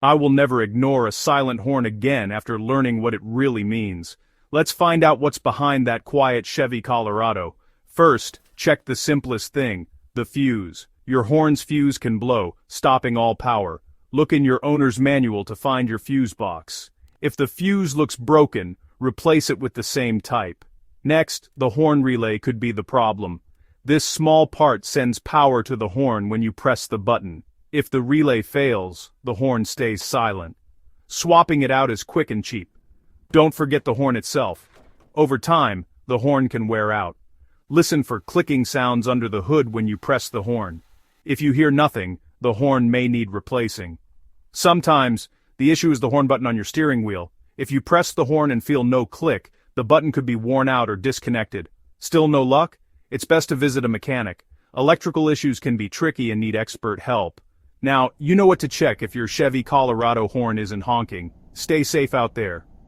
I will never ignore a silent horn again after learning what it really means. Let's find out what's behind that quiet Chevy Colorado. First, check the simplest thing, the fuse. Your horn's fuse can blow, stopping all power. Look in your owner's manual to find your fuse box. If the fuse looks broken, replace it with the same type. Next, the horn relay could be the problem. This small part sends power to the horn when you press the button. If the relay fails, the horn stays silent. Swapping it out is quick and cheap. Don't forget the horn itself. Over time, the horn can wear out. Listen for clicking sounds under the hood when you press the horn. If you hear nothing, the horn may need replacing. Sometimes, the issue is the horn button on your steering wheel. If you press the horn and feel no click, the button could be worn out or disconnected. Still no luck? It's best to visit a mechanic. Electrical issues can be tricky and need expert help. Now, you know what to check if your Chevy Colorado horn isn't honking. Stay safe out there.